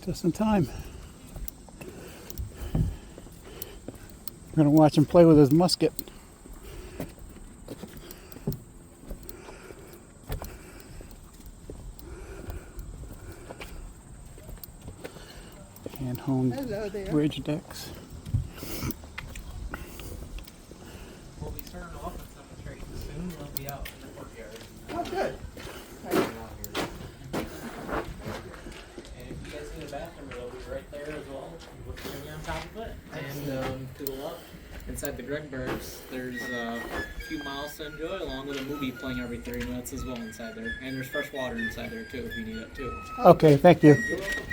Just in time. We're going to watch him play with his musket. And home bridge decks. We'll be starting off with demonstrations soon. They'll be out in the courtyard. Oh, good. And if you guys need a bathroom, it'll be right there as well, with the on top of it. And to the left, inside the Greg Burks, there's a few miles to enjoy, along with a movie playing every 30 minutes as well inside there. And there's fresh water inside there too, if you need it too. Okay, thank you. You're welcome.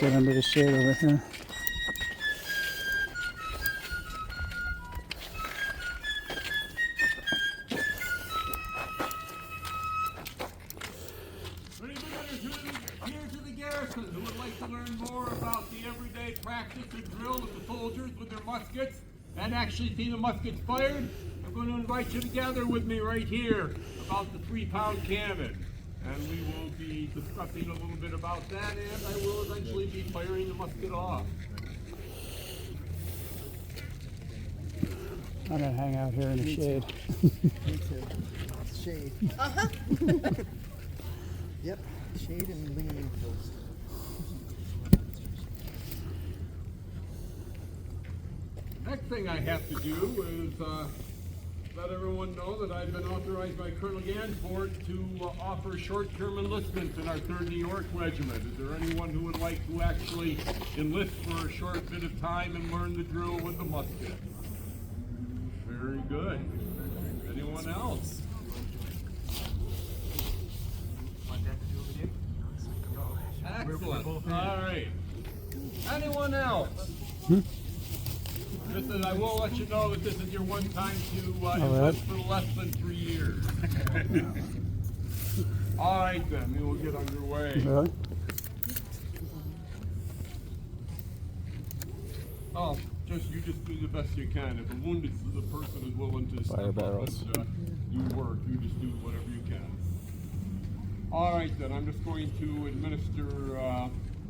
Get under the shade over here. Any visitors here to the garrison who would like to learn more about the everyday practice and drill of the soldiers with their muskets and actually see the muskets fired, I'm going to invite you to gather with me right here about the 3-pound cannon. And we will be discussing a little bit about that, and I will eventually be firing the musket off. I'm going to hang out here in the shade. Me too. Shade. Uh-huh. Yep. Shade and leaning post. Next thing I have to do is let everyone know that I've been authorized by Colonel Gansford to offer short-term enlistments in our 3rd New York Regiment. Is there anyone who would like to actually enlist for a short bit of time and learn the drill with the musket? Very good. Anyone else? Excellent. All right. Anyone else? I will let you know that this is your one time to enlist for less than 3 years. All right then, we will get underway. Really? Oh, you just do the best you can. If a wounded the person is willing to step up barrels. and you work, you just do whatever you can. All right then, I'm just going to administer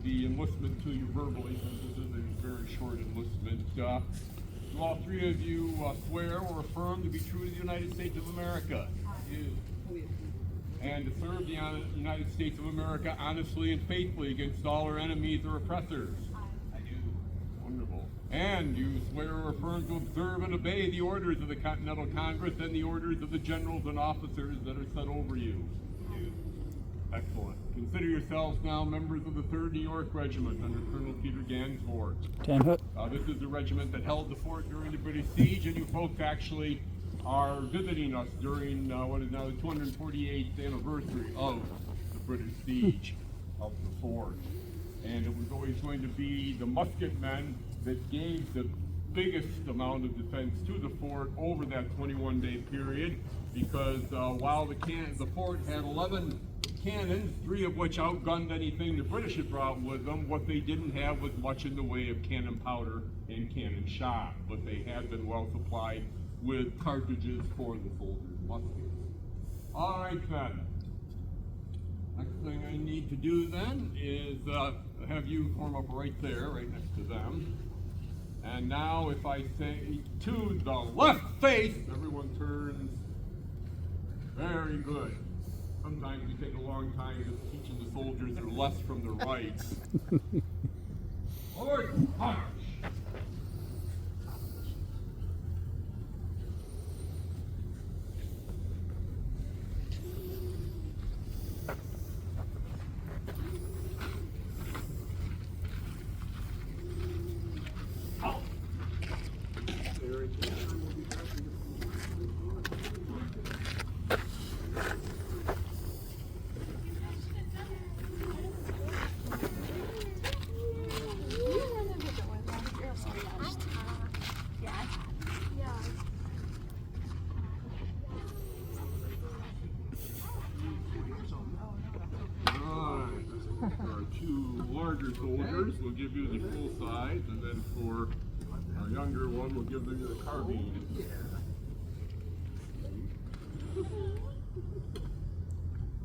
the enlistment to you verbally, since this is a very short enlistment. Do all 3 of you swear or affirm to be true to the United States of America? And to serve the United States of America honestly and faithfully against all our enemies or oppressors? I do. Wonderful. And you swear or affirm to observe and obey the orders of the Continental Congress and the orders of the generals and officers that are set over you? I do. Excellent. Consider yourselves now members of the 3rd New York Regiment under Colonel Peter Gansford. 10 foot. This is the regiment that held the fort during the British siege, and you folks actually are visiting us during what is now the 248th anniversary of the British siege of the fort. And it was always going to be the musket men that gave the biggest amount of defense to the fort over that 21-day period, because while the fort had 11 cannons, 3 of which outgunned anything the British had brought with them, what they didn't have was much in the way of cannon powder and cannon shot, but they had been well supplied with cartridges for the soldiers' muskets. All right then. Next thing I need to do then is have you form up right there, right next to them. And now if I say to the left face, everyone turns. Very good. Sometimes we take a long time just teaching the soldiers their left from their right. Forward, march! Out! Very good. two larger soldiers, we'll give you the full size, and then for our younger one, we'll give them the carbine.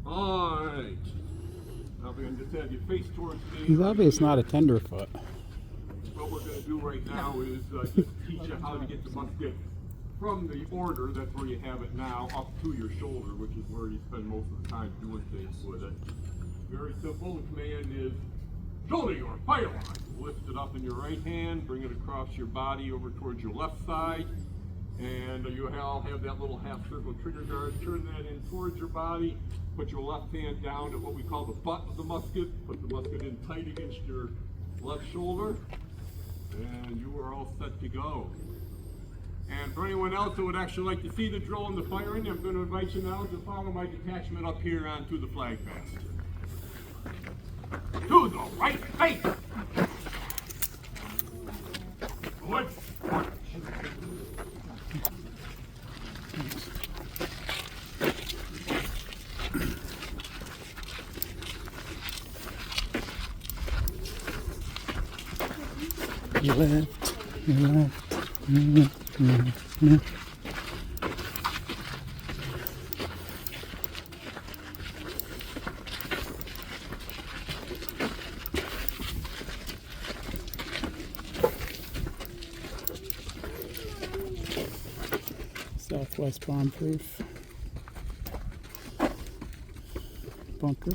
Alright. Now we're going to just have you face towards me. He's obviously not a tenderfoot. What we're going to do right now is just teach you how to get the musket from the order, that's where you have it now, up to your shoulder, which is where you spend most of the time doing things with it. Very simple. The command is shoulder your fire line. Lift it up in your right hand, bring it across your body over towards your left side, and you all have that little half circle trigger guard. Turn that in towards your body. Put your left hand down at what we call the butt of the musket. Put the musket in tight against your left shoulder, and you are all set to go. And for anyone else who would actually like to see the drill and the firing, I'm going to invite you now to follow my detachment up here onto the flag mast. To the right face! Good march. You left, you left. Southwest bomb proof bunker.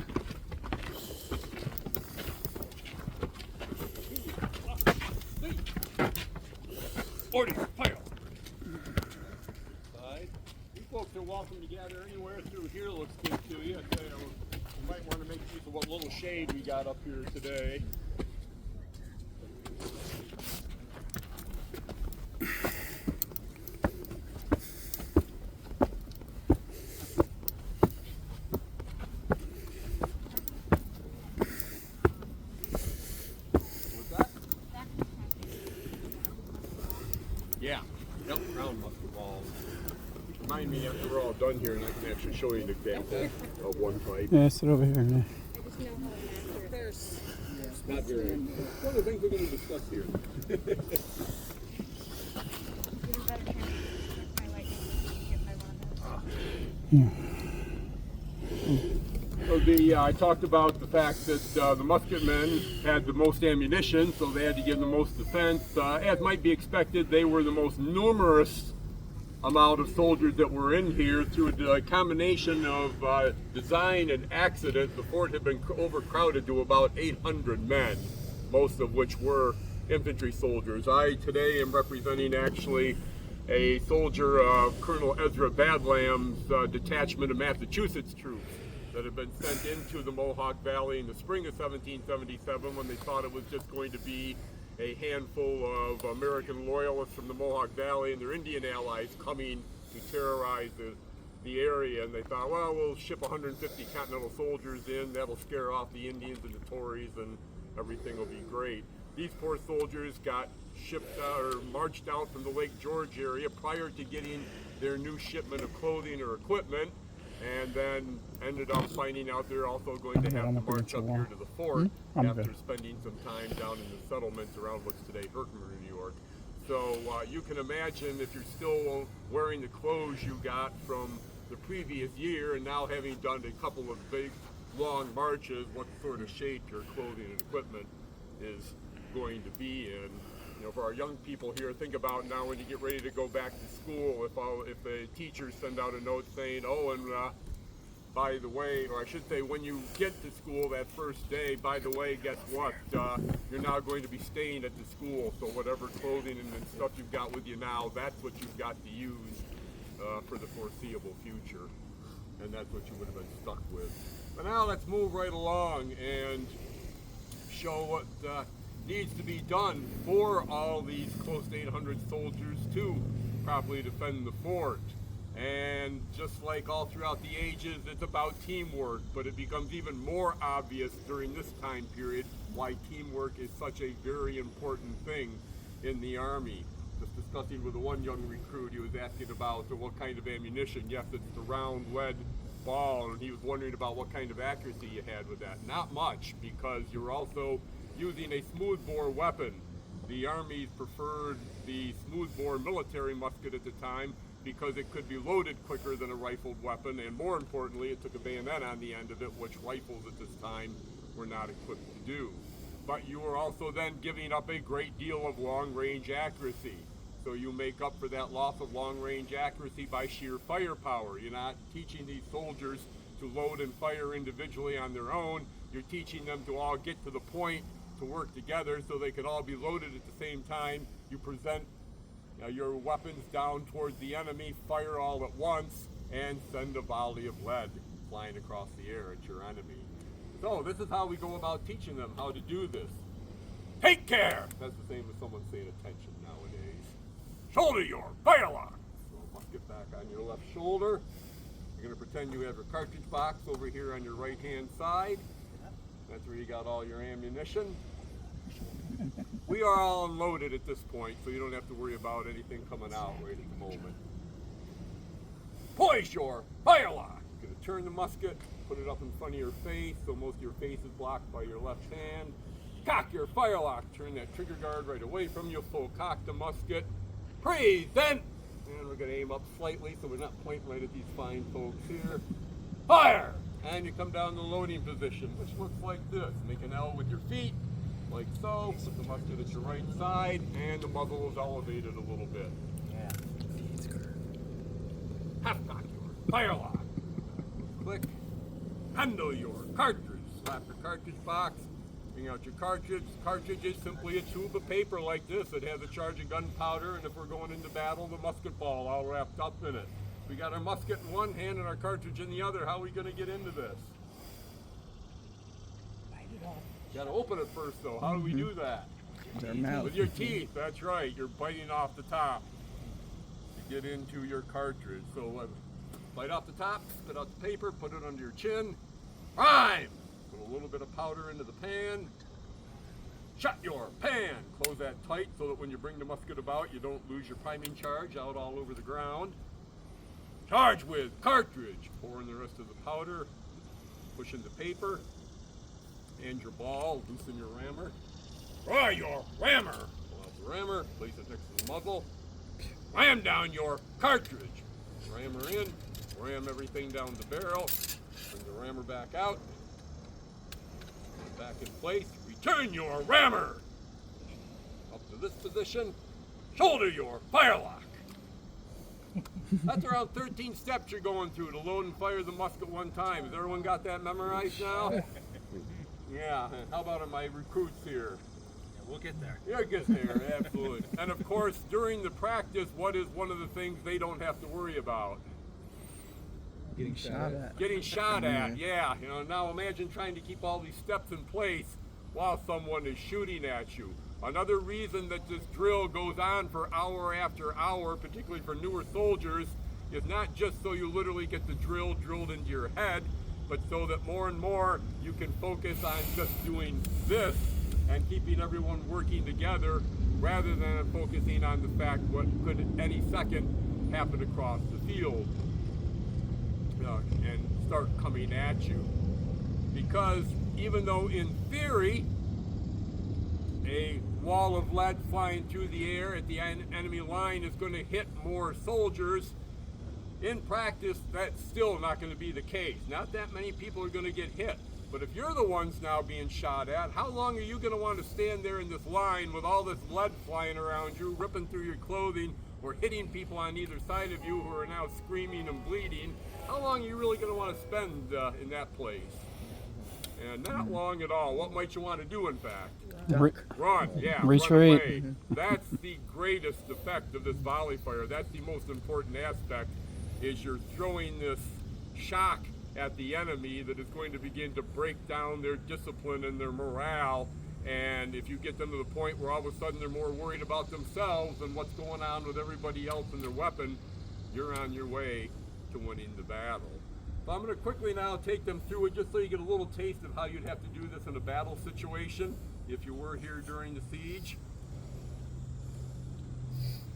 Order, fire! Side. You folks are welcome to gather anywhere through here. Looks good to you. You might want to make use of what little shade we got up here today. Yeah, yep, round musket balls. Remind me after we're all done here and I can actually show you an example of one type. Yeah, sit over here. Yeah. I just know how inaccurate. There's It's not very. One of the things we're going to discuss here. even better chance to get my lightning hit by one of those. So I talked about the fact that the musketmen had the most ammunition, so they had to give the most defense. As might be expected, they were the most numerous amount of soldiers that were in here. Through a combination of design and accident, the fort had been overcrowded to about 800 men, most of which were infantry soldiers. I today am representing actually a soldier of Colonel Ezra Badlam's detachment of Massachusetts troops that had been sent into the Mohawk Valley in the spring of 1777 when they thought it was just going to be a handful of American loyalists from the Mohawk Valley and their Indian allies coming to terrorize the area. And they thought, well, we'll ship 150 Continental soldiers in, that'll scare off the Indians and the Tories and everything will be great. These poor soldiers got shipped or marched out from the Lake George area prior to getting their new shipment of clothing or equipment, and then ended up finding out they're also going to have to march up here to the fort after spending some time down in the settlements around what's today Herkimer, New York. So you can imagine if you're still wearing the clothes you got from the previous year and now having done a couple of big long marches, what sort of shape your clothing and equipment is going to be in. You know, for our young people here, think about now when you get ready to go back to school, if the teachers send out a note saying, oh, and by the way, or I should say when you get to school that first day, by the way, guess what? You're now going to be staying at the school, so whatever clothing and stuff you've got with you now, that's what you've got to use for the foreseeable future. And that's what you would have been stuck with. But now let's move right along and show what needs to be done for all these close to 800 soldiers to properly defend the fort. And just like all throughout the ages, it's about teamwork, but it becomes even more obvious during this time period why teamwork is such a very important thing in the Army. Just discussing with the one young recruit, he was asking about what kind of ammunition. Yes, it's the round lead ball, and he was wondering about what kind of accuracy you had with that. Not much, because you're also using a smoothbore weapon. The Armies preferred the smoothbore military musket at the time because it could be loaded quicker than a rifled weapon, and more importantly, it took a bayonet on the end of it, which rifles at this time were not equipped to do. But you were also then giving up a great deal of long-range accuracy. So you make up for that loss of long-range accuracy by sheer firepower. You're not teaching these soldiers to load and fire individually on their own. You're teaching them to all get to the point to work together so they can all be loaded at the same time. You present your weapons down towards the enemy, fire all at once, and send a volley of lead flying across the air at your enemy. So this is how we go about teaching them how to do this. Take care! That's the same as someone saying attention nowadays. Shoulder your firelock! So musket back on your left shoulder. You're going to pretend you have your cartridge box over here on your right hand side. That's where you got all your ammunition. We are all unloaded at this point, so you don't have to worry about anything coming out right at the moment. Poise your firelock! You're going to turn the musket, put it up in front of your face so most of your face is blocked by your left hand. Cock your firelock, turn that trigger guard right away from you, full cock the musket. Present! And we're going to aim up slightly so we're not pointing right at these fine folks here. Fire! And you come down to the loading position, which looks like this. Make an L with your feet, like so. Put the musket at your right side, and the muzzle is elevated a little bit. Half cock your firelock. Click. Handle your cartridge. Slap your cartridge box. Bring out your cartridge. Cartridge is simply a tube of paper like this. It has a charge of gunpowder, and if we're going into battle, the musket ball all wrapped up in it. We got our musket in one hand and our cartridge in the other. How are we going to get into this? Got to open it first, though. How do we do that? Their mouth. With your teeth. That's right. You're biting off the top to get into your cartridge. So bite off the top, spit out the paper, put it under your chin. Prime! Put a little bit of powder into the pan. Shut your pan. Close that tight so that when you bring the musket about, you don't lose your priming charge out all over the ground. Charge with cartridge. Pour in the rest of the powder. Push in the paper. And your ball. Loosen your rammer. Draw your rammer. Pull out the rammer. Place it next to the muzzle. Ram down your cartridge. Rammer in. Ram everything down the barrel. Bring the rammer back out. Put it back in place. Return your rammer. Up to this position. Shoulder your firelock. That's around 13 steps you're going through to load and fire the musket one time. Has everyone got that memorized now? Yeah. How about my recruits here? Yeah, we'll get there. You'll get there, absolutely. And of course, during the practice, what is one of the things they don't have to worry about? Getting shot at. Getting shot at, yeah. You know, now imagine trying to keep all these steps in place while someone is shooting at you. Another reason that this drill goes on for hour after hour, particularly for newer soldiers, is not just so you literally get the drill drilled into your head, but so that more and more you can focus on just doing this and keeping everyone working together rather than focusing on the fact what could any second happen across the field and start coming at you. Because even though in theory a wall of lead flying through the air at the enemy line is going to hit more soldiers, in practice that's still not going to be the case. Not that many people are going to get hit. But if you're the ones now being shot at, how long are you going to want to stand there in this line with all this lead flying around you, ripping through your clothing, or hitting people on either side of you who are now screaming and bleeding? How long are you really going to want to spend in that place? And not long at all. What might you want to do, in fact? Run, yeah, Retreat. run away. That's the greatest effect of this volley fire. That's the most important aspect, is you're throwing this shock at the enemy that is going to begin to break down their discipline and their morale. And if you get them to the point where all of a sudden they're more worried about themselves and what's going on with everybody else and their weapon, you're on your way to winning the battle. So I'm going to quickly now take them through it just so you get a little taste of how you'd have to do this in a battle situation if you were here during the siege.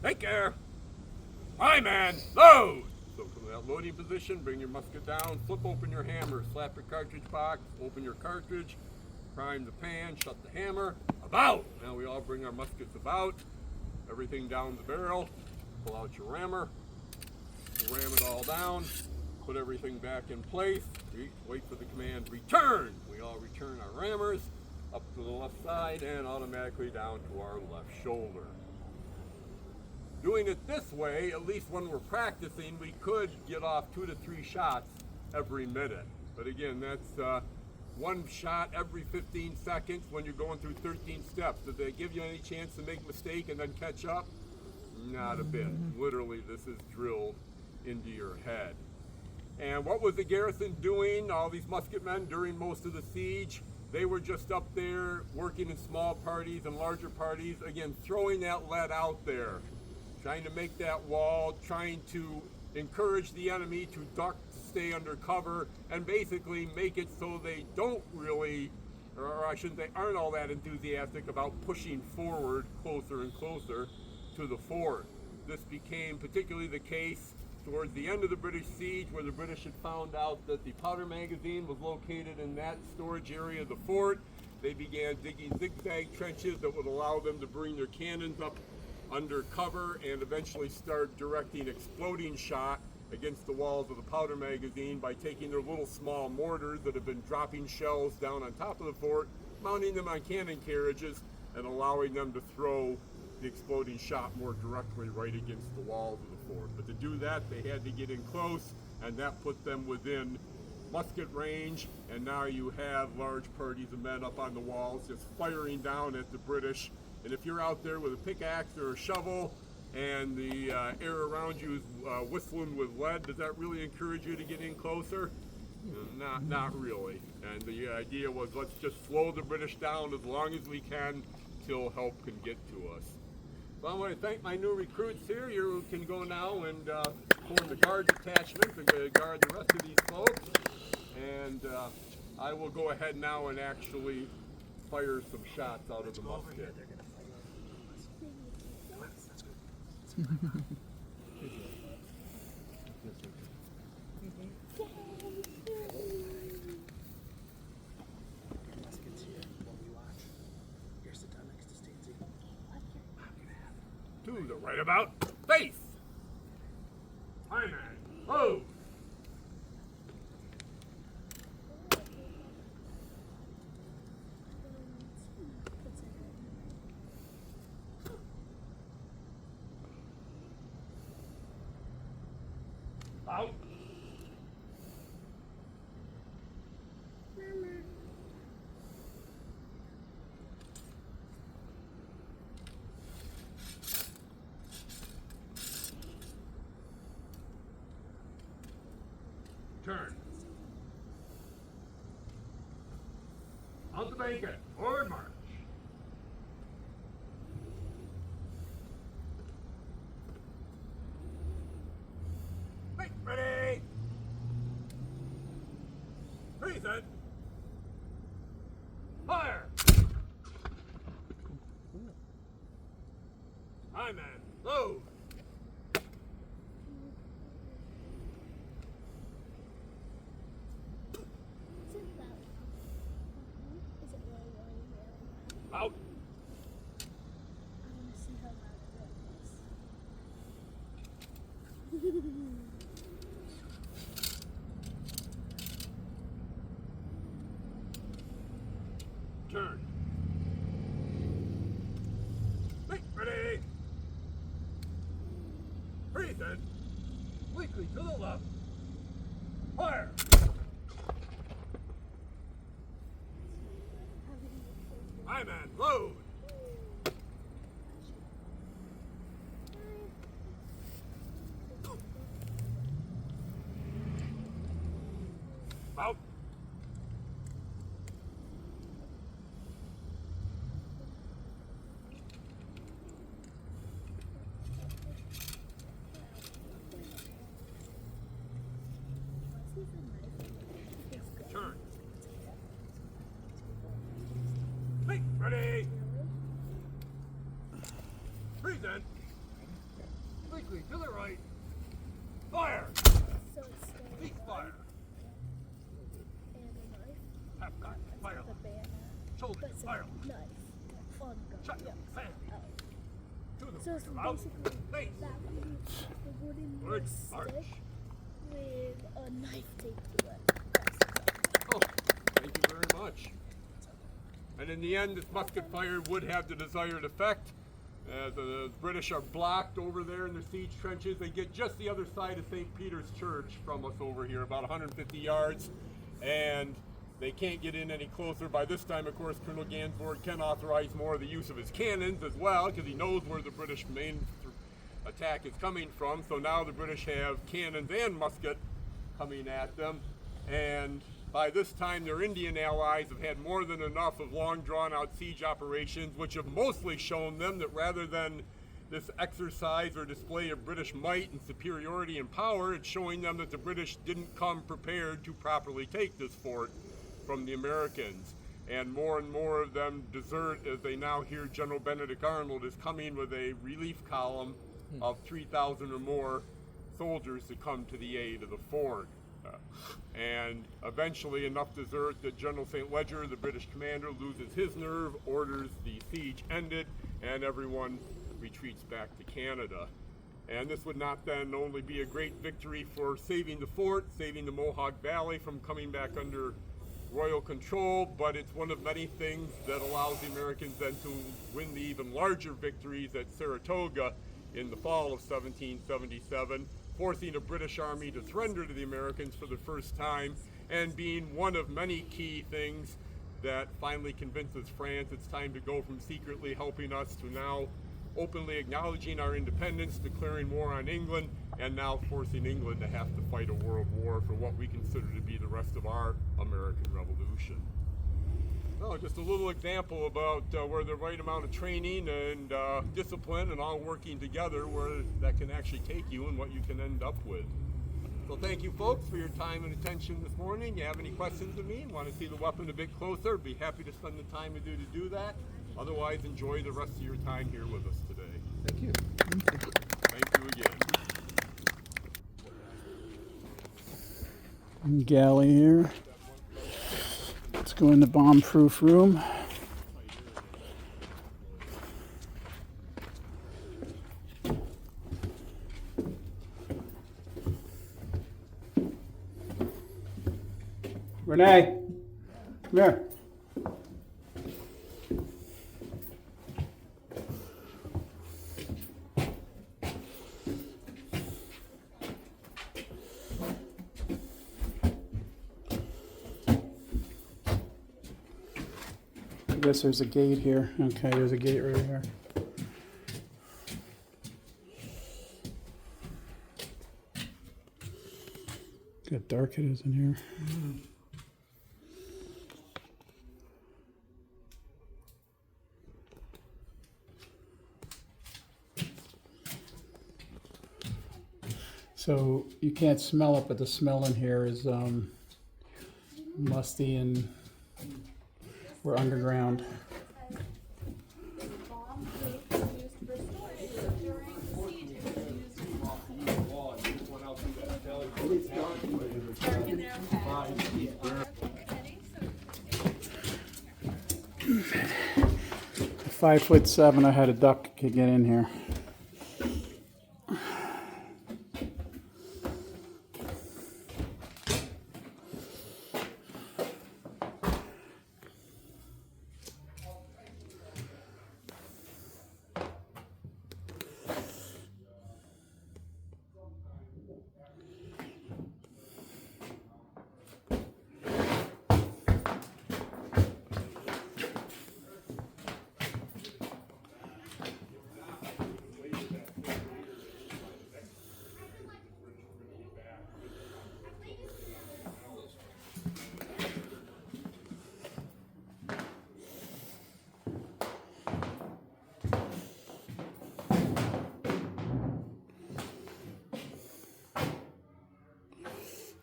Take care. My man, load! So coming that loading position, bring your musket down, flip open your hammer, slap your cartridge box, open your cartridge, prime the pan, shut the hammer, about! Now we all bring our muskets about, everything down the barrel, pull out your rammer, ram it all down, put everything back in place, wait for the command return. We all return our rammers up to the left side and automatically down to our left shoulder. Doing it this way, at least when we're practicing, we could get off 2 to 3 shots every minute. But again, that's one shot every 15 seconds when you're going through 13 steps. Did they give you any chance to make a mistake and then catch up? Not a bit. Literally, this is drilled into your head. And what was the garrison doing, all these musketmen, during most of the siege? They were just up there working in small parties and larger parties, again, throwing that lead out there, trying to make that wall, trying to encourage the enemy to duck, stay under cover, and basically make it so they don't really, or I shouldn't say, aren't all that enthusiastic about pushing forward closer and closer to the fort. This became particularly the case towards the end of the British siege, where the British had found out that the powder magazine was located in that storage area of the fort. They began digging zigzag trenches that would allow them to bring their cannons up under cover and eventually start directing exploding shot against the walls of the powder magazine by taking their little small mortars that have been dropping shells down on top of the fort, mounting them on cannon carriages, and allowing them to throw the exploding shot more directly right against the walls of the fort. But to do that, they had to get in close, and that put them within musket range, and now you have large parties of men up on the walls just firing down at the British. And if you're out there with a pickaxe or a shovel and the air around you is whistling with lead, does that really encourage you to get in closer? Not really. And the idea was, let's just slow the British down as long as we can till help can get to us. So I want to thank my new recruits here. You can go now and form the guard detachment to guard the rest of these folks. And I will go ahead now and actually fire some shots out of the musket. To the right about face. Hi, man. Move. Out. Turn. Out the blanket. Forward march. Wait, ready. Reset. Fire. Hi, man. Load. Out. Turn. Wait, ready. Freeze it. Weakly to the left. Fire. Hi, man. Load. Out. Turn. Wait, ready. Freeze in. Weakly to the right. Fire. Fire. Nice. On the Shut gun. up. Hey. To the So it's mouth. basically Face. that would be the wooden Good stick march. with a knife taped to it. Oh, thank you very much. And in the end, this musket fire would have the desired effect. The British are blocked over there in the siege trenches. They get just the other side of St. Peter's Church from us over here, about 150 yards, and they can't get in any closer. By this time, of course, Colonel Gansford can authorize more of the use of his cannons as well, because he knows where the British main attack is coming from. So now the British have cannons and musket coming at them, and by this time their Indian allies have had more than enough of long drawn out siege operations, which have mostly shown them that rather than this exercise or display of British might and superiority and power, it's showing them that the British didn't come prepared to properly take this fort from the Americans. And more of them desert as they now hear General Benedict Arnold is coming with a relief column of 3,000 or more soldiers to come to the aid of the fort. And eventually enough desert that General St. Leger, the British commander, loses his nerve, orders the siege ended, and everyone retreats back to Canada. And this would not then only be a great victory for saving the fort, saving the Mohawk Valley from coming back under royal control, but it's one of many things that allows the Americans then to win the even larger victories at Saratoga in the fall of 1777, forcing a British army to surrender to the Americans for the first time, and being one of many key things that finally convinces France it's time to go from secretly helping us to now openly acknowledging our independence, declaring war on England, and now forcing England to have to fight a world war for what we consider to be the rest of our American Revolution. Oh, just a little example about where the right amount of training and discipline and all working together, where that can actually take you and what you can end up with. So thank you folks for your time and attention this morning. You have any questions of me and want to see the weapon a bit closer, be happy to spend the time with you to do that. Otherwise, enjoy the rest of your time here with us today. Thank you. Thank you again. Galley here. Let's go in the bomb-proof room. Renee, come here. I guess there's a gate here. Okay, there's a gate right here. Look how dark it is in here. So you can't smell it, but the smell in here is musty, and we're underground. At 5'7", I had a duck could get in here.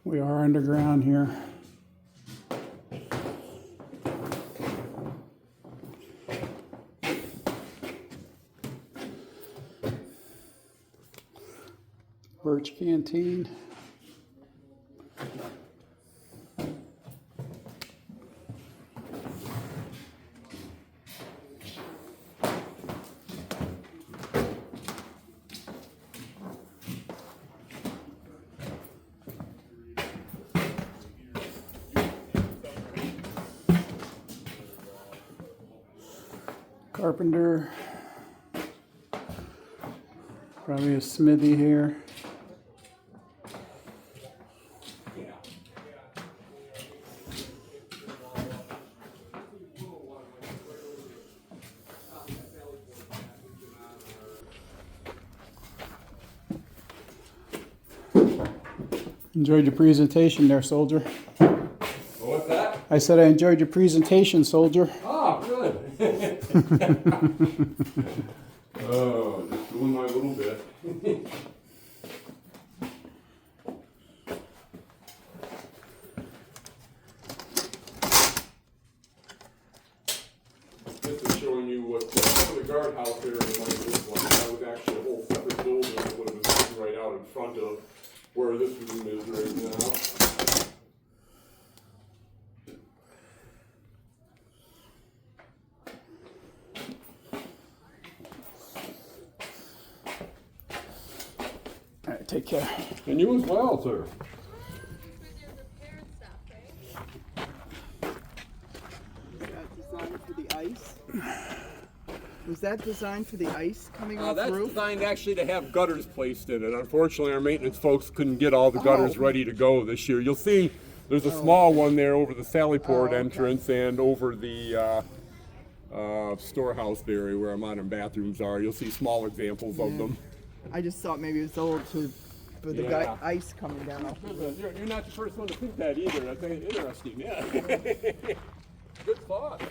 We are underground here. Birch Canteen. carpenter. Probably a smithy here. Enjoyed your presentation there, soldier. What's that? I said I enjoyed your presentation, soldier. Ah, good. Oh, just doing my little bit. This is showing you what the guardhouse area like this one. That was actually a whole separate building that would have been sitting right out in front of where this room is right now. All right, take care. And you as well, sir. Designed for the ice? Was that designed for the ice coming off the That's roof? designed actually to have gutters placed in it. Unfortunately, our maintenance folks couldn't get all the gutters ready to go this year. You'll see there's a small one there over the Sallyport entrance and over the storehouse area where our modern bathrooms are. You'll see small examples of them. I just thought maybe it was old for the Yeah. ice coming down off the roof. You're not the first one to think that either. That's interesting, yeah. Good thought.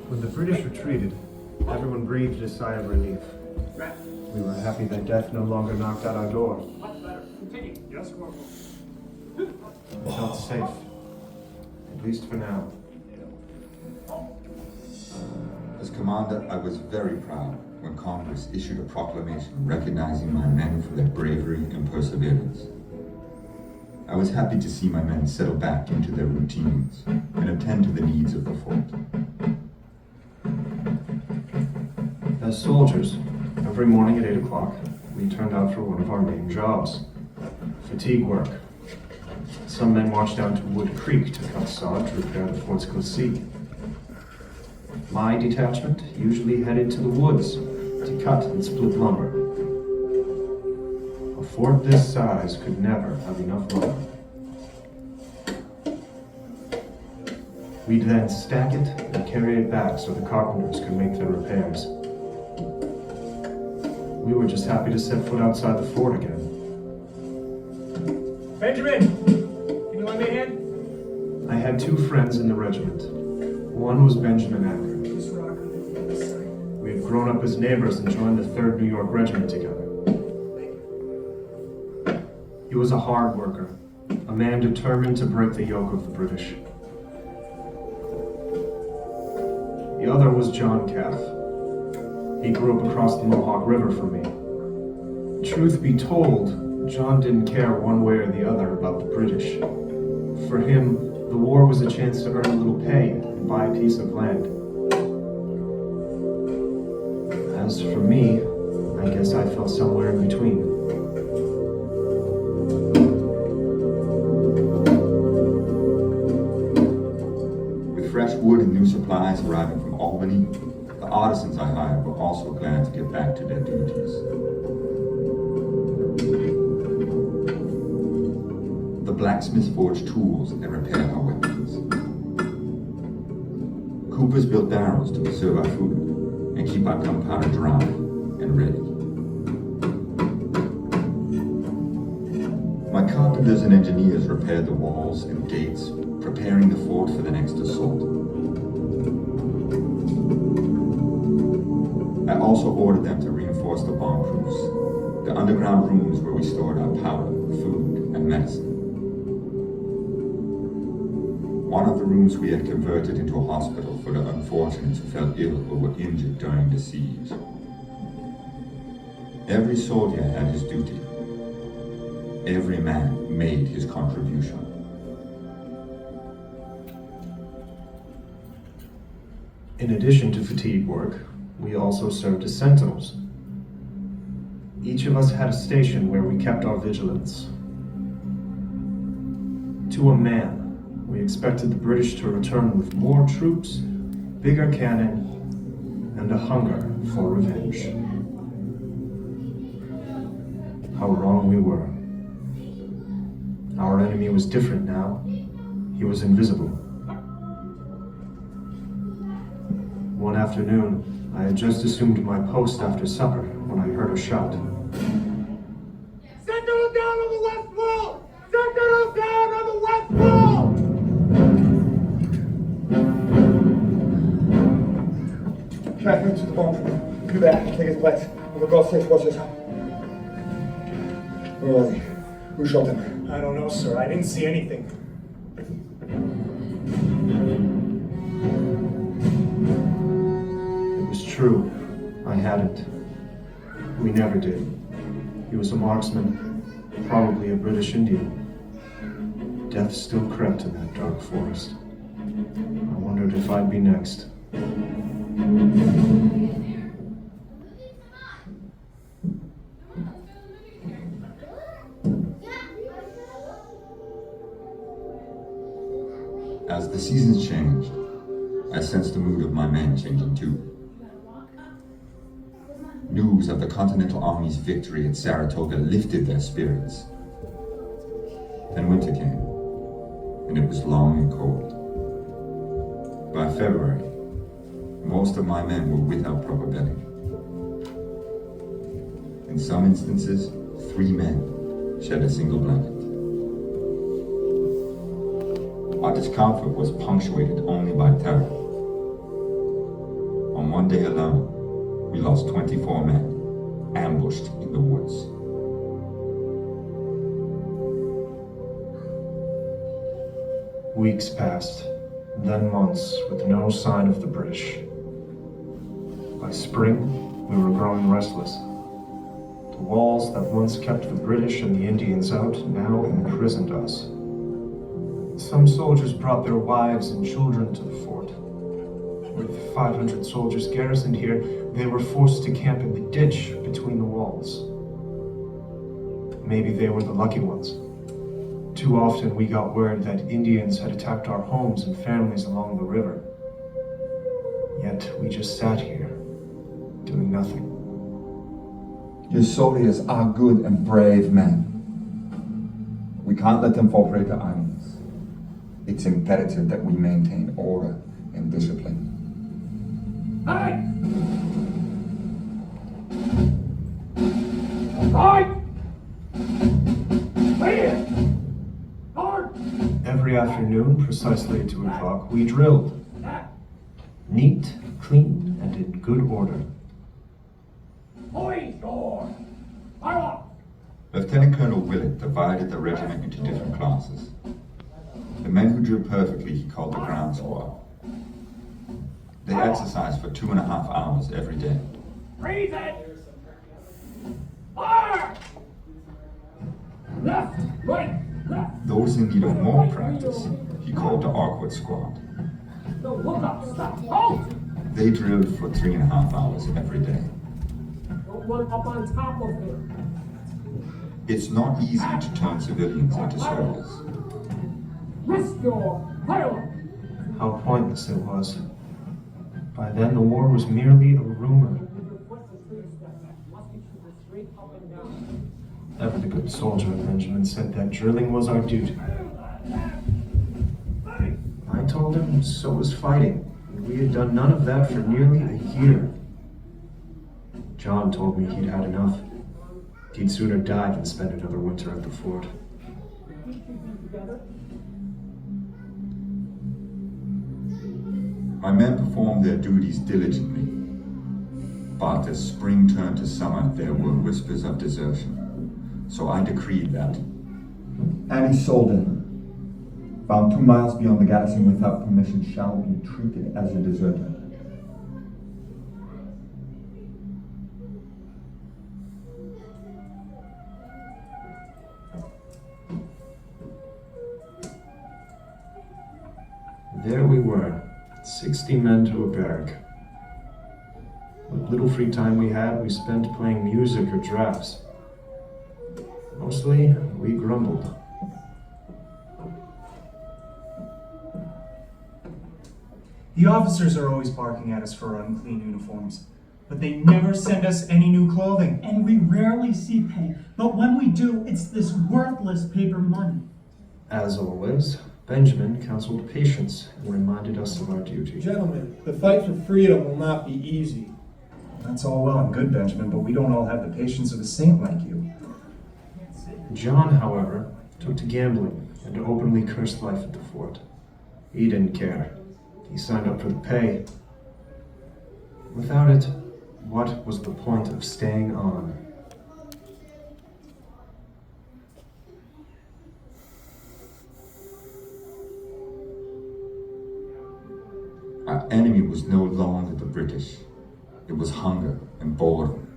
When the British retreated, everyone breathed a sigh of relief. We were happy that death no longer knocked at our door. We felt safe, at least for now. As commander, I was very proud when Congress issued a proclamation recognizing my men for their bravery and perseverance. I was happy to see my men settle back into their routines and attend to the needs of the fort. As soldiers, every morning at 8 o'clock, we turned out for one of our main jobs, fatigue work. Some men marched down to Wood Creek to cut sod to repair the fort's glacis. My detachment usually headed to the woods to cut and split lumber. A fort this size could never have enough lumber. We'd then stack it and carry it back so the carpenters could make their repairs. We were just happy to set foot outside the fort again. Benjamin, can you lend me a hand? I had two friends in the regiment, One was Benjamin Acker. We had grown up as neighbors and joined the 3rd New York Regiment together. He was a hard worker, a man determined to break the yoke of the British. The other was John Caff. He grew up across the Mohawk River from me. Truth be told, John didn't care one way or the other about the British. For him, the war was a chance to earn a little pay and buy a piece of land. As for me, I guess I fell somewhere in between. With fresh wood and new supplies arriving from Albany, the artisans I hired were also glad to get back to their duties. The blacksmiths forged tools and repaired our weapons. Coopers built barrels to preserve our food and keep our gunpowder dry and ready. My carpenters and engineers repaired the walls and gates, preparing the fort for the next assault. I also ordered them to reinforce the bomb-proofs, the underground rooms where we stored our powder, food, and medicine. One of the rooms we had converted into a hospital for the unfortunates who fell ill or were injured during the siege. Every soldier had his duty. Every man made his contribution. In addition to fatigue work, we also served as sentinels. Each of us had a station where we kept our vigilance. To a man, we expected the British to return with more troops, bigger cannon, and a hunger for revenge. How wrong we were. Our enemy was different now. He was invisible. One afternoon, I had just assumed my post after supper when I heard a shout. Sentinel down on the west wall! Sentinel down on the west wall! Catherine to the bomb. Do that. Take his place. We'll go upstairs. Watch this. Where was he? Who shot him? I don't know, sir. I didn't see anything. It was true. I hadn't. We never did. He was a marksman, probably a British Indian. Death still crept in that dark forest. I wondered if I'd be next. As the seasons changed, I sensed the mood of my men changing too. News of the Continental Army's victory at Saratoga lifted their spirits. Then winter came, and it was long and cold. By February, most of my men were without proper bedding. In some instances, 3 men shed a single blanket. Our discomfort was punctuated only by terror. On one day alone, we lost 24 men, ambushed in the woods. Weeks passed, then months with no sign of the British. By spring, we were growing restless. The walls that once kept the British and the Indians out now imprisoned us. Some soldiers brought their wives and children to the fort. With 500 soldiers garrisoned here, they were forced to camp in the ditch between the walls. Maybe they were the lucky ones. Too often we got word that Indians had attacked our homes and families along the river. Yet we just sat here, doing nothing. Your soldiers are good and brave men. We can't let them fall prey to irons. It's imperative that we maintain order and discipline. Hey! Fight! Stay here! Hard! Every afternoon, precisely at 2 o'clock, we drilled. Neat, clean, and in good order. Lieutenant Colonel Willett divided the regiment into different classes. The men who drew perfectly he called the ground squad. They exercised for 2.5 hours every day. Breathe it! Fire! Left, right, left. Those in need of more practice he called the awkward squad. No, look up, stop, halt! They drilled for 3.5 hours every day. Don't run up on top of him. It's not easy to turn civilians into soldiers. Risk your pilot! How pointless it was. By then, the war was merely a rumor. Ever the good soldier Benjamin said that drilling was our duty. I told him so was fighting, and we had done none of that for nearly a year. John told me he'd had enough. He'd sooner die than spend another winter at the fort. My men performed their duties diligently, but as spring turned to summer, there were whispers of desertion. So I decreed that any soldier found 2 miles beyond the garrison without permission shall be treated as a deserter. There we were, 60 men to a barrack. What little free time we had, we spent playing music or drafts. Mostly, we grumbled. The officers are always barking at us for our unclean uniforms, but they never send us any new clothing. And we rarely see pay, but when we do, it's this worthless paper money. As always, Benjamin counseled patience and reminded us of our duty. Gentlemen, the fight for freedom will not be easy. That's all well and good, Benjamin, but we don't all have the patience of a saint like you. John, however, took to gambling and openly cursed life at the fort. He didn't care. He signed up for the pay. Without it, what was the point of staying on? our enemy was no longer the British. It was hunger and boredom.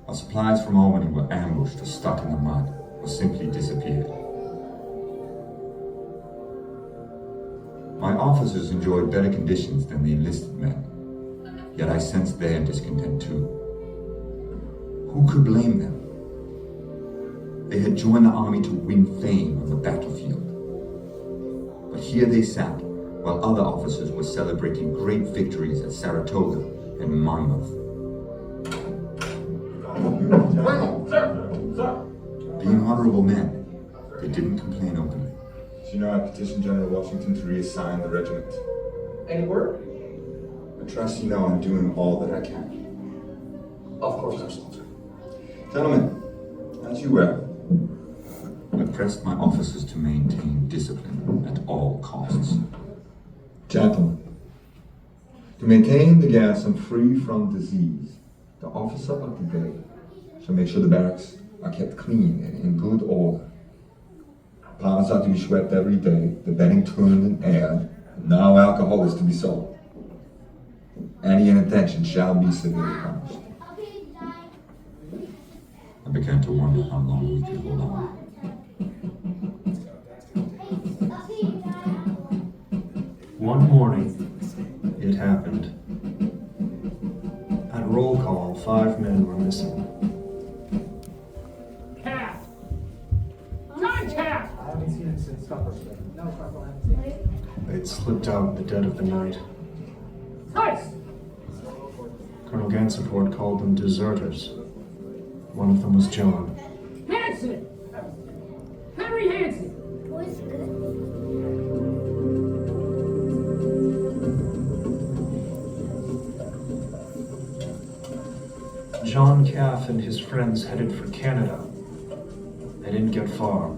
Our supplies from Albany were ambushed or stuck in the mud, or simply disappeared. My officers enjoyed better conditions than the enlisted men, yet I sensed their discontent too. Who could blame them? They had joined the army to win fame on the battlefield. But here they sat, while other officers were celebrating great victories at Saratoga and Monmouth. Being honorable men, they didn't complain openly. So you know I petitioned General Washington to reassign the regiment. Any word? I trust you know I'm doing all that I can. Of course, Sir Soldier. Gentlemen, as you were. I pressed my officers to maintain discipline at all costs. Gentlemen, to maintain the garrison free from disease, the officer of the day shall make sure the barracks are kept clean and in good order. Ponds are to be swept every day, the bedding turned and aired, and now alcohol is to be sold. Any inattention shall be severely punished. I began to wonder how long we could hold on. One morning, it happened. At roll call, 5 men were missing. Cat! John Cat! I haven't seen him since supper. No, Corporal, I haven't seen him. They'd slipped out in the dead of the night. Tice! Colonel Ganseport called them deserters. One of them was John. Hanson! Henry Hanson! John Caff and his friends headed for Canada. They didn't get far.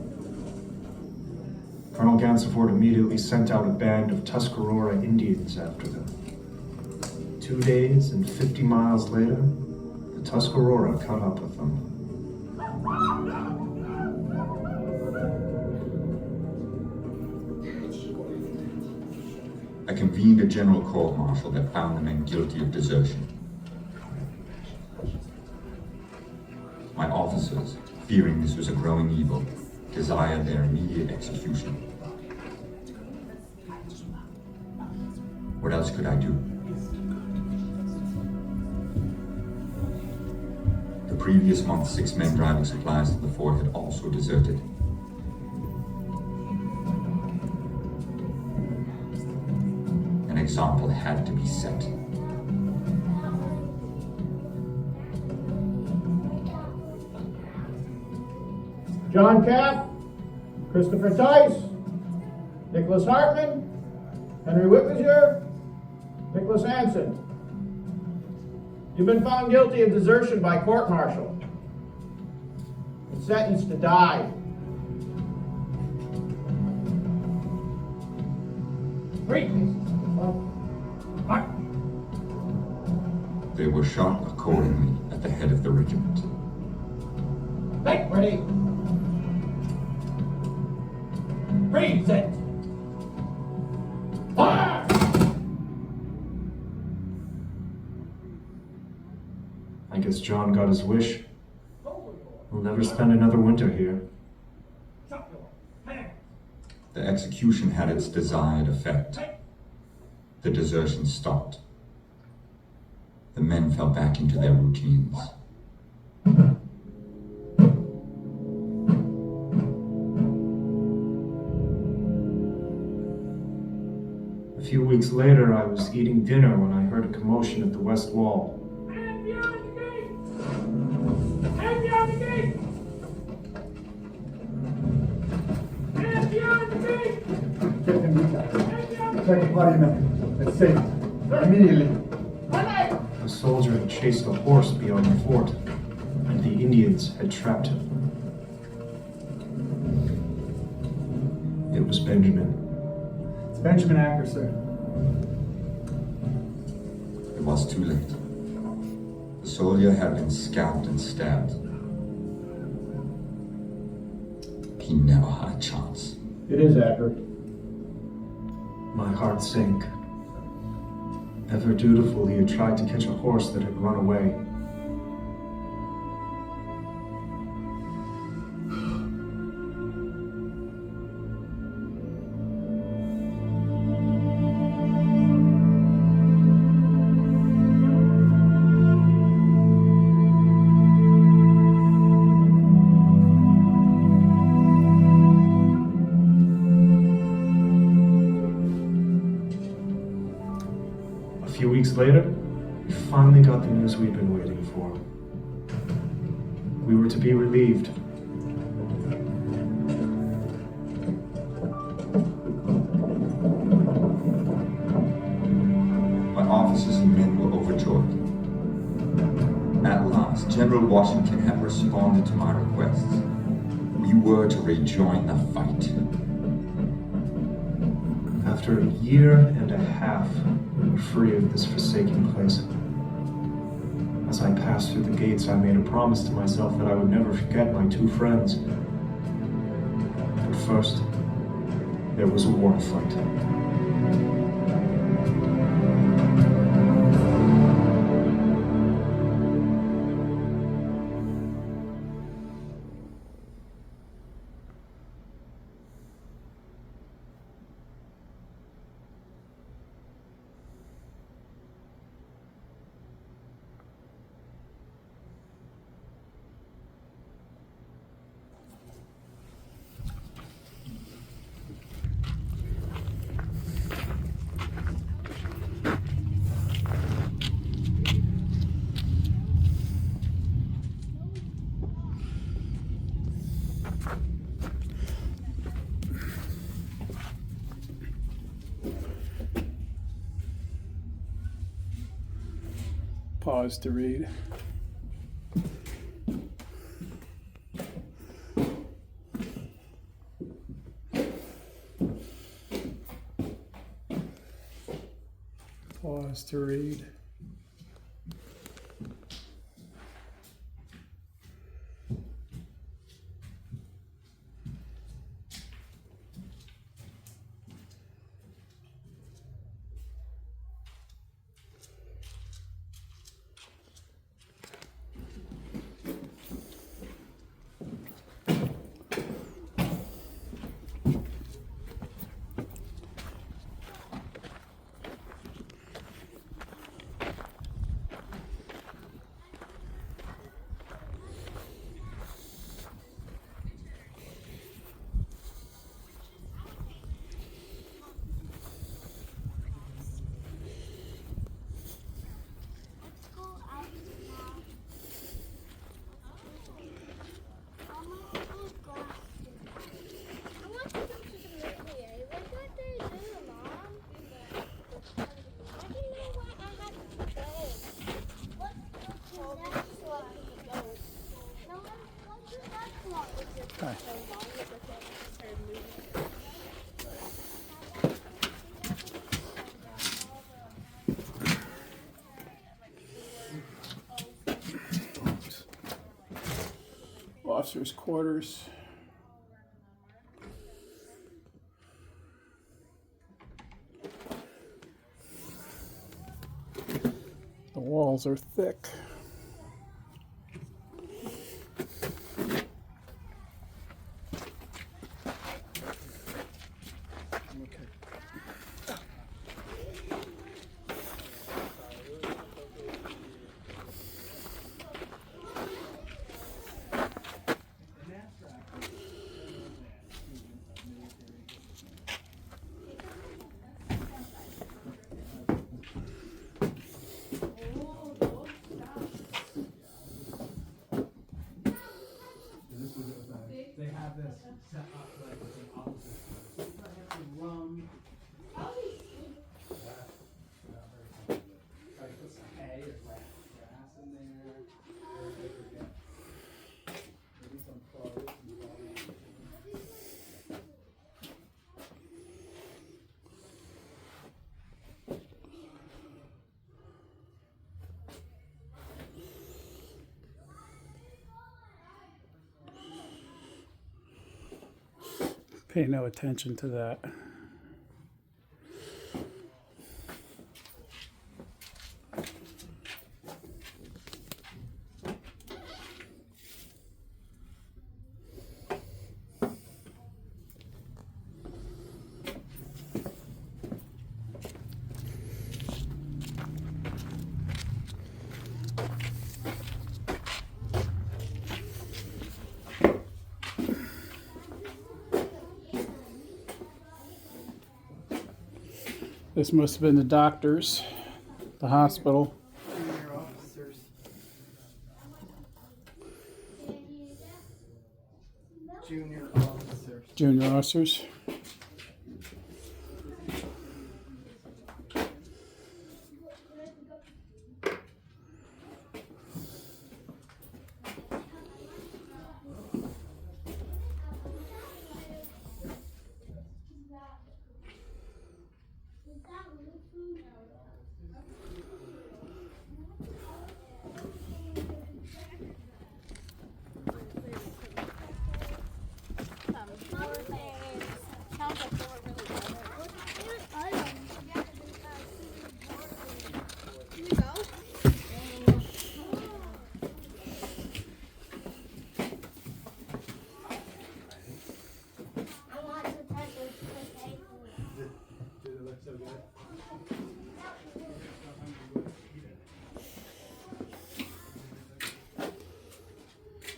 Colonel Gansevoort immediately sent out a band of Tuscarora Indians after them. 2 days and 50 miles later, the Tuscarora caught up with them. I convened a general court-martial that found the men guilty of desertion. My officers, fearing this was a growing evil, desired their immediate execution. What else could I do? The previous month, 6 men driving supplies to the fort had also deserted. An example had to be set. John Cap, Christopher Tice, Nicholas Hartman, Henry Whitmisier, Nicholas Hansen. You've been found guilty of desertion by court-martial and sentenced to die. They were shot accordingly at the head of the regiment. Hey, ready? Freeze it! Fire! I guess John got his wish. We'll never spend another winter here. The execution had its desired effect. The desertion stopped. The men fell back into their routines. A few weeks later, I was eating dinner when I heard a commotion at the west wall. Hand beyond the gate! Hand beyond the gate! Hand beyond the gate! Captain Rita, attack the party men. Let's save it. Immediately. A soldier had chased a horse beyond the fort, and the Indians had trapped him. It was Benjamin. It's Benjamin Acker, sir. It was too late. The soldier had been scalped and stabbed. He never had a chance. It is Acker. My heart sank. Ever dutiful, he had tried to catch a horse that had run away. A few weeks later, we finally got the news we'd been waiting for. We were to be relieved. My officers and men were overjoyed. At last, General Washington had responded to my requests. We were to rejoin the fight. After a year and a half, we were free of this forsaken place. As I passed through the gates, I made a promise to myself that I would never forget my 2 friends. But first, there was a war to fight. Pause to read. Pause to read. Officers' quarters. The walls are thick. They have this set up like it's an officer's quarters. So I have some rum. Try to put some hay or grass in there. Maybe some clothes. Pay no attention to that. This must have been the doctors, the hospital. Junior officers. Junior officers. Junior officers.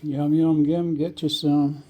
Yum, yum, yum, get you some.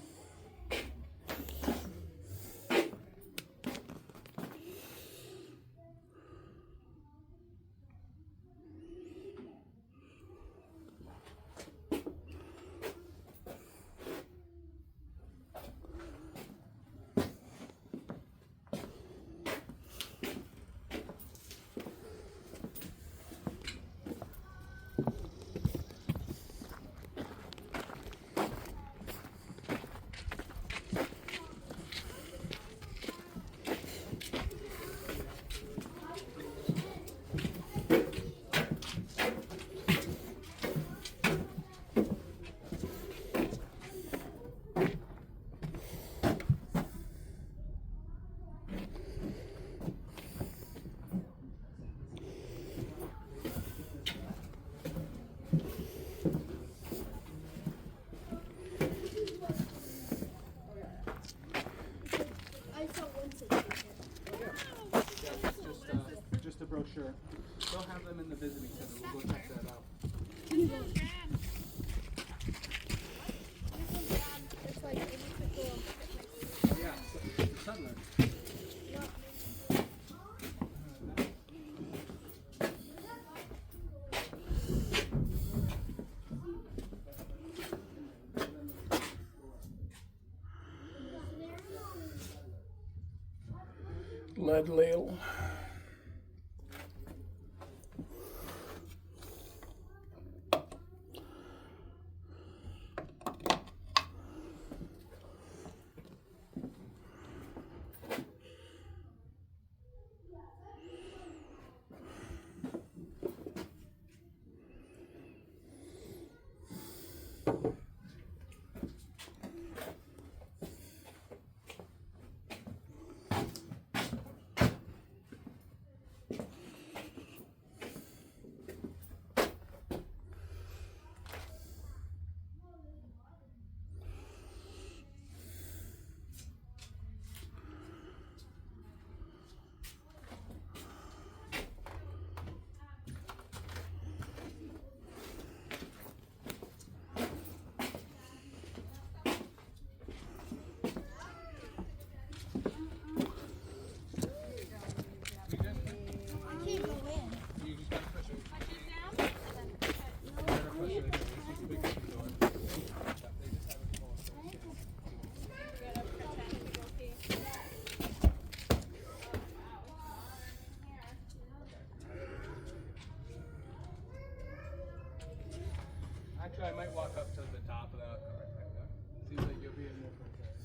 lead ladle. Actually, I might walk up to the top of that right back there. Seems like you'll be in there for a second.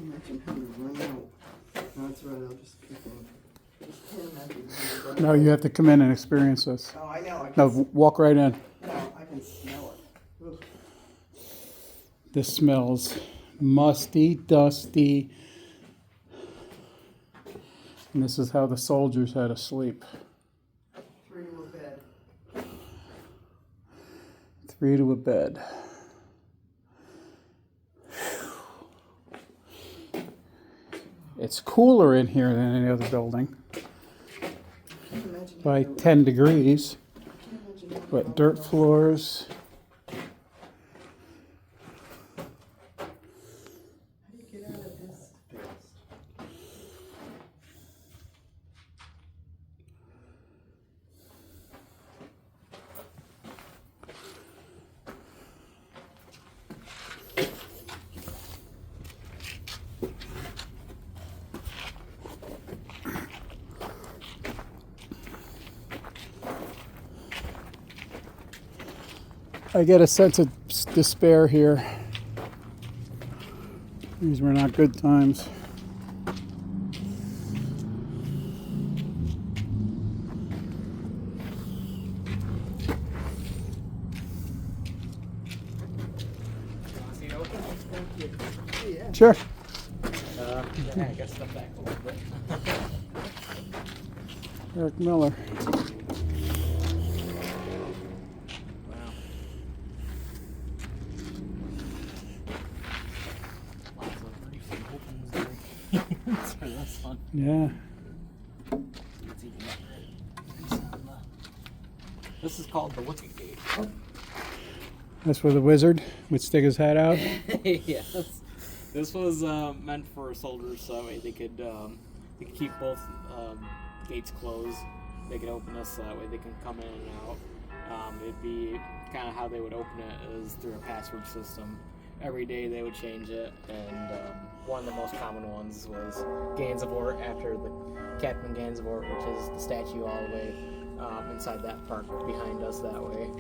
Imagine how to run out. No, that's right, I'll just keep on. Just can't imagine how to run No, out. you have to come in and experience this. Oh, I know. No, walk right in. No, I can smell it. Ugh. This smells musty, dusty. And this is how the soldiers had to sleep. 3 to a bed. 3 to a bed. It's cooler in here than any other building by 10 degrees, but dirt floors. How do you get out of this fast? I get a sense of despair here. These were not good times. Yeah. Sure. Yeah, I got stuff back a little bit. Eric Miller. Wow. Lots of pretty opens there. So that's fun. Yeah. It's even better. This is called the Wicket Gate. That's where the wizard would stick his head out. Yes. This was meant for soldiers so that way they could keep both gates closed. They could open this so that way they can come in and out. It'd be kind of how they would open it is through a password system. Every day they would change it, and one of the most common ones was Gansevoort, after the Captain Gansevoort, which is the statue all the way inside that park behind us that way.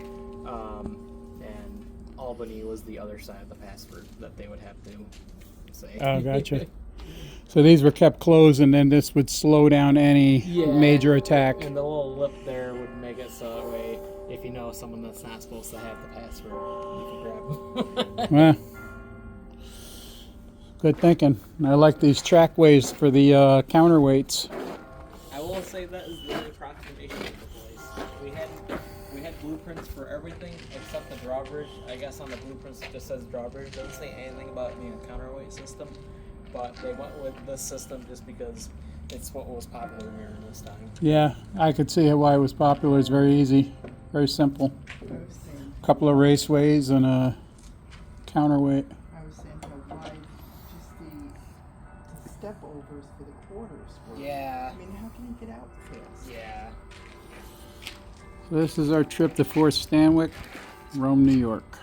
And Albany was the other side of the password that they would have to say. Oh, gotcha. So these were kept closed, and then this would slow down any major attack. And the little lip there would make it so that way, if you know someone that's not supposed to have the password, you can grab them. Well, good thinking. I like these trackways for the counterweights. I will say that is the only approximation of the place. We had blueprints for everything except the drawbridge. I guess on the blueprints it just says drawbridge. It doesn't say anything about it being a counterweight system. But they went with this system just because it's what was popular here in this time. Yeah, I could see why it was popular. It's very easy, very simple. A couple of raceways and a counterweight. I was saying how wide just the step overs for the quarters were. Yeah. I mean, how can you get out fast? Yeah. So this is our trip to Fort Stanwix, Rome, New York.